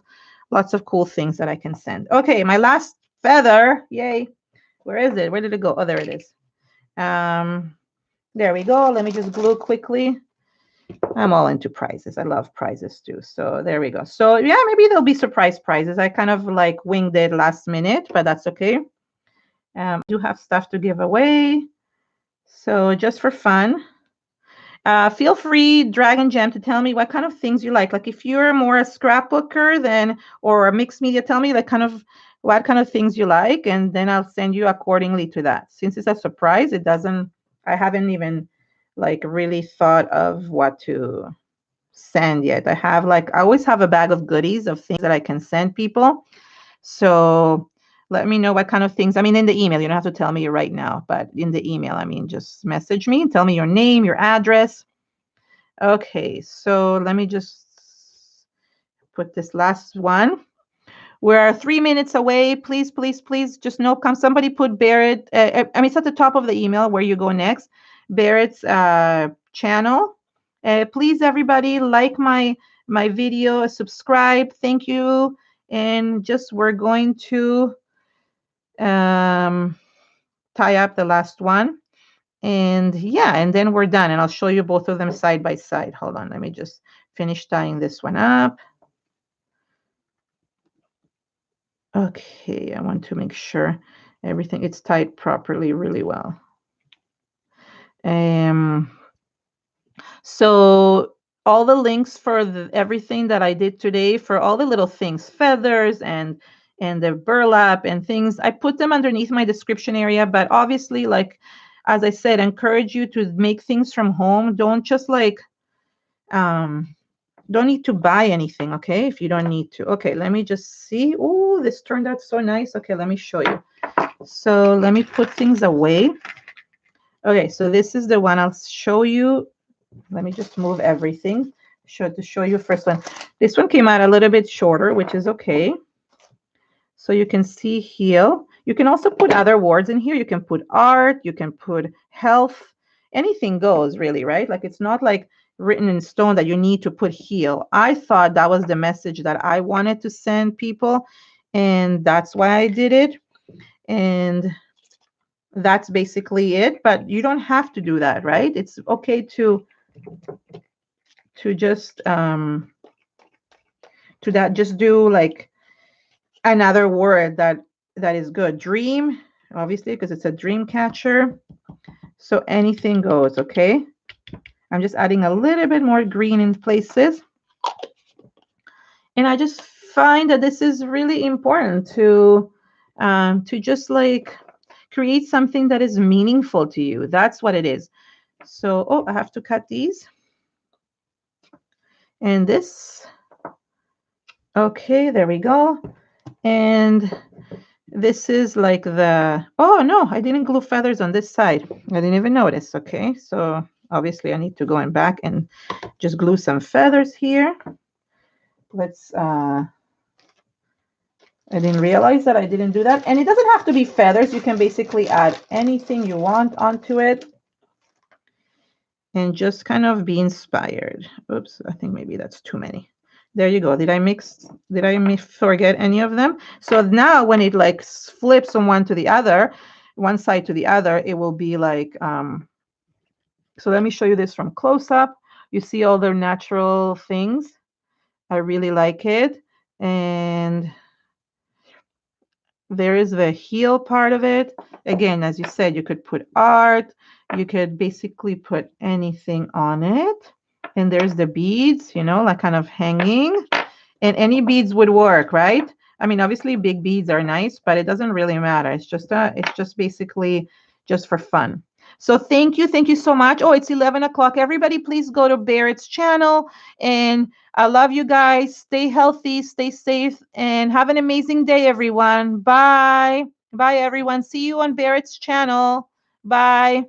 lots of cool things that I can send. Okay, my last feather. Yay. Where is it? Where did it go? Oh, there it is. There we go. Let me just glue quickly. I'm all into prizes. I love prizes too. So there we go. So yeah, maybe there'll be surprise prizes. I kind of like winged it last minute, but that's okay. I do have stuff to give away. So just for fun, feel free, Dragon Gem, to tell me what kind of things you like. Like if you're more a scrapbooker then, or a mixed media, tell me what kind of things you like, and then I'll send you accordingly to that. Since it's a surprise, I haven't even like really thought of what to send yet. I always have a bag of goodies of things that I can send people. So let me know what kind of things. I mean, in the email, you don't have to tell me right now, but in the email, I mean, just message me and tell me your name, your address. Okay, so let me just put this last one. We're 3 minutes away. Please, please, please, just know, come. Somebody put Barrett. I mean, it's at the top of the email where you go next. Barrett's channel. Please, everybody, like my video, subscribe. Thank you. And just we're going to tie up the last one. And yeah, and then we're done. And I'll show you both of them side by side. Hold on, let me just finish tying this one up. Okay, I want to make sure everything it's tied properly really well. So all the links for everything that I did today, for all the little things, feathers and the burlap and things, I put them underneath my description area. But obviously, like as I said, encourage you to make things from home. Don't just like don't need to buy anything, okay? If you don't need to. Okay, let me just see. Oh, this turned out so nice. Okay, let me show you. So let me put things away. Okay, so this is the one I'll show you. Let me just move everything to show you first one. This one came out a little bit shorter, which is okay. So you can see heal. You can also put other words in here. You can put art, you can put health, anything goes really, right? Like it's not like written in stone that you need to put heal. I thought that was the message that I wanted to send people, and that's why I did it. And that's basically it, but you don't have to do that, right? It's okay to just just do like another word that is good. Dream, obviously, because it's a dream catcher. So anything goes, okay? I'm just adding a little bit more green in places. And I just find that this is really important to just like create something that is meaningful to you. That's what it is. So, oh, I have to cut these. And this. Okay, there we go. And this is like oh no, I didn't glue feathers on this side. I didn't even notice. Okay, so obviously I need to go back and just glue some feathers here. Let's I didn't realize that I didn't do that. And it doesn't have to be feathers. You can basically add anything you want onto it and just kind of be inspired. Oops, I think maybe that's too many. There you go. Did I forget any of them? So now when it like flips from one side to the other, it will be like So let me show you this from close up. You see all the natural things. I really like it. And there is the heel part of it. Again, as you said, you could put art. You could basically put anything on it. And there's the beads, you know, like kind of hanging. And any beads would work, right? I mean, obviously big beads are nice, but it doesn't really matter. It's just basically just for fun. So thank you so much. Oh, it's 11 o'clock. Everybody, please go to Barrett's channel. And I love you guys. Stay healthy, stay safe, and have an amazing day, everyone. Bye. Bye, everyone. See you on Barrett's channel. Bye.